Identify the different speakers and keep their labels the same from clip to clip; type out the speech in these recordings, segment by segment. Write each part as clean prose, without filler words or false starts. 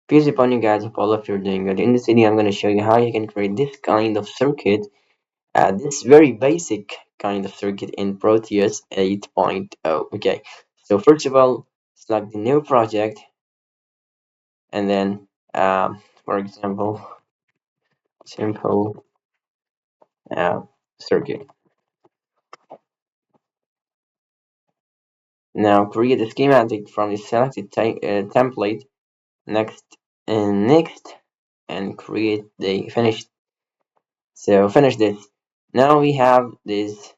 Speaker 1: Peace upon you guys. Hope all of you are doing good. In this video, I'm going to show you how you can create this kind of circuit, this very basic kind of circuit in Proteus 8.0. Okay, so first of all, select the new project, and then, for example, simple uh, circuit. Now create a schematic from the selected template. Next and next, and create the finished. So finish this. Now we have this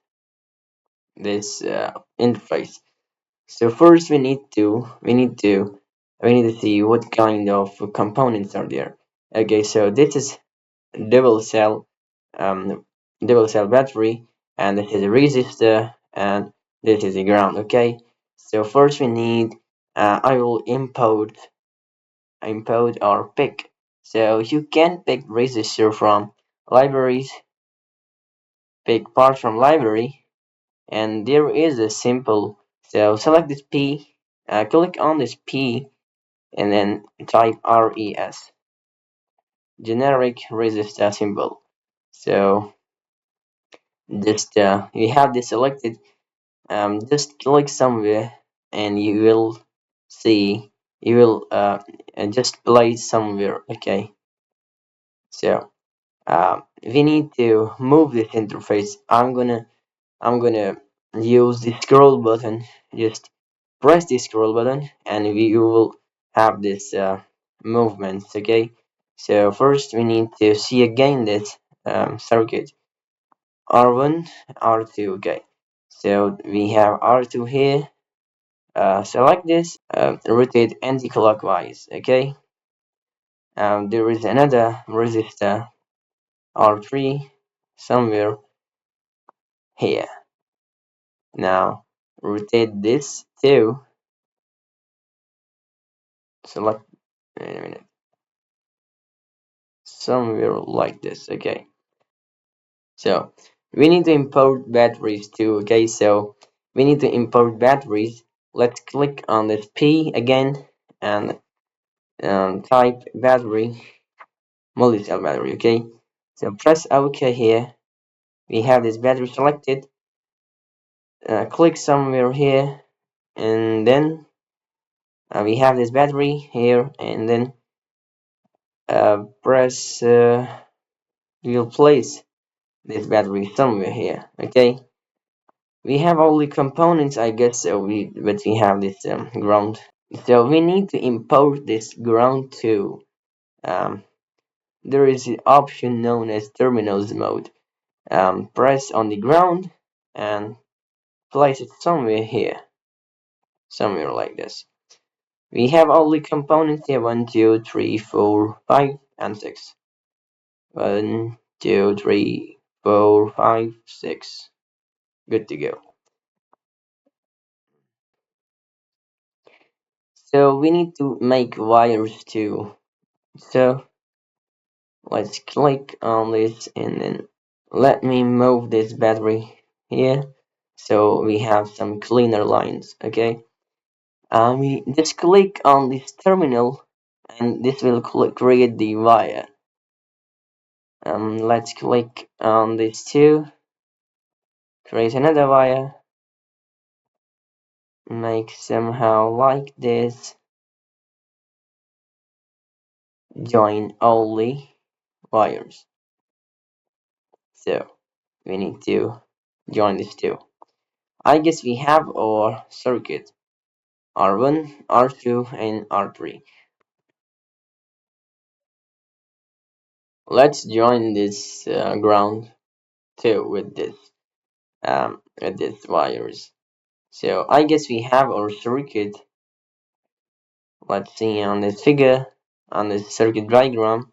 Speaker 1: interface. So first we need to see what kind of components are there. Okay, so this is double cell um double cell battery, and this is a resistor, and this is a ground. Okay, so first we need I will import or pick. So you can pick resistor from libraries, pick parts from library, and there is a simple. So select this P, click on this P, and then type RES, generic resistor symbol. So just you have this selected, just click somewhere, and you will see, you will just place somewhere. Okay, so we need to move this interface. I'm gonna use the scroll button. Just press the scroll button, and you will have this movements. Okay, so first we need to see again this circuit R1, R2. Okay, so we have R2 here. Select this, rotate anti-clockwise. Okay, there is another resistor R3 somewhere here. Now rotate this too. Select, wait a minute, somewhere like this. Okay, so we need to import batteries too. Okay, so we need to import batteries. Let's click on this P again, and type battery, multi-cell battery. Okay, so press OK here. We have this battery selected. Click somewhere here, and then we have this battery here, and then press we'll place this battery somewhere here. Okay, we have all the components, I guess. So but we have this ground, so we need to import this ground too. um, there is an option known as terminals mode. Press on the ground and place it somewhere here, somewhere like this. We have all the components here: 1, 2, 3, 4, 5, and 6. 1, 2, 3, 4, 5, 6. Good to go. So we need to make wires too. So let's click on this, and then let me move this battery here, so we have some cleaner lines. Okay, we just click on this terminal, and this will create the wire. Let's click on this too, create another wire, make somehow like this, join all the wires. So we need to join this too. I guess we have our circuit R1, R2, and R3. Let's join this ground too with this wires. So I guess we have our circuit. Let's see on this figure, on this circuit diagram,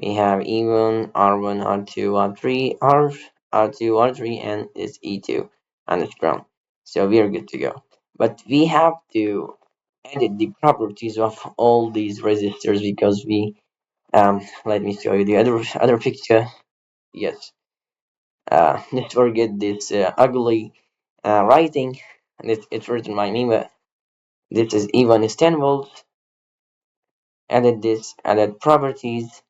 Speaker 1: we have E1, R1, R2, R3, R2, R3, and it's E2 on this ground. So we are good to go. But we have to edit the properties of all these resistors, because we let me show you the other picture. Yes, let's forget this ugly writing. And it's written by me, but this is E1 is 10 volts, Added this, added properties,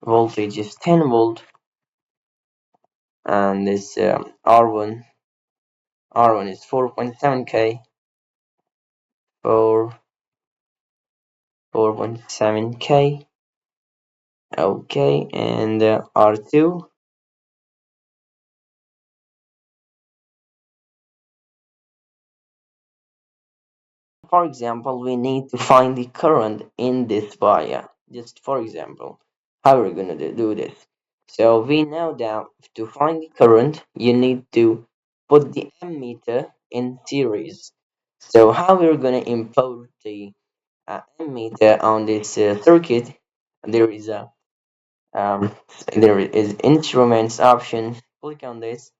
Speaker 1: voltage is 10 volt, and this R1 is 4.7k, 4.7k, okay, and R2, for example, we need to find the current in this wire. Just for example, how we're gonna do this. So we know that to find the current, you need to put the ammeter in series. So how we're gonna import the ammeter on this circuit? There is a um, there is instruments option. Click on this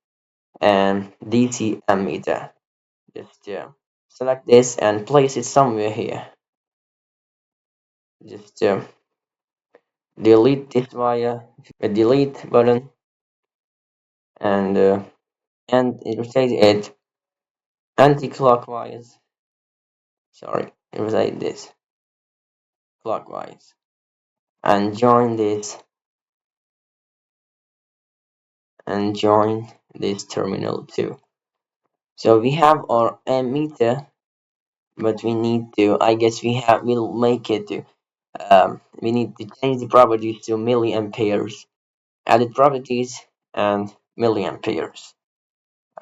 Speaker 1: and DC ammeter. Just select this and place it somewhere here. Just delete this wire, delete button, and rotate it anti-clockwise. Sorry, rotate this clockwise, and join this terminal too. So we have our ammeter, but we need to. I guess we'll make it to. We need to change the properties to milliamperes. Added properties and milliamperes.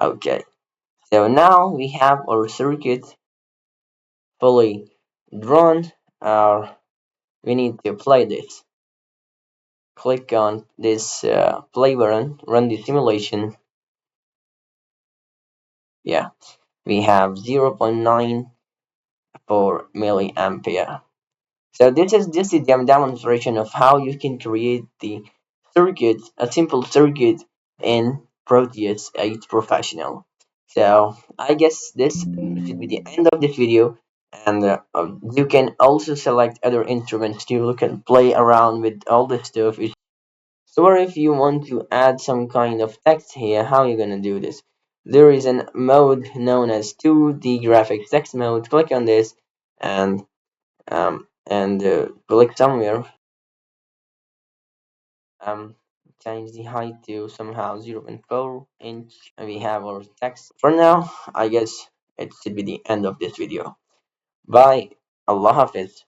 Speaker 1: Okay. So now we have our circuit fully drawn. We need to play this. Click on this play button, run the simulation. Yeah, we have 0.94 milliampere. So this is just a demonstration of how you can create the circuit, a simple circuit in Proteus 8 Professional. So I guess this should be the end of this video, and you can also select other instruments to look and play around with all this stuff. So if you want to add some kind of text here, how are you gonna do this? There is a mode known as 2D graphics text mode. Click on this and click somewhere. Um, Change the height to somehow 0.4 inch, and we have our text. For now, I guess it should be the end of this video. Bye. Allah Hafiz.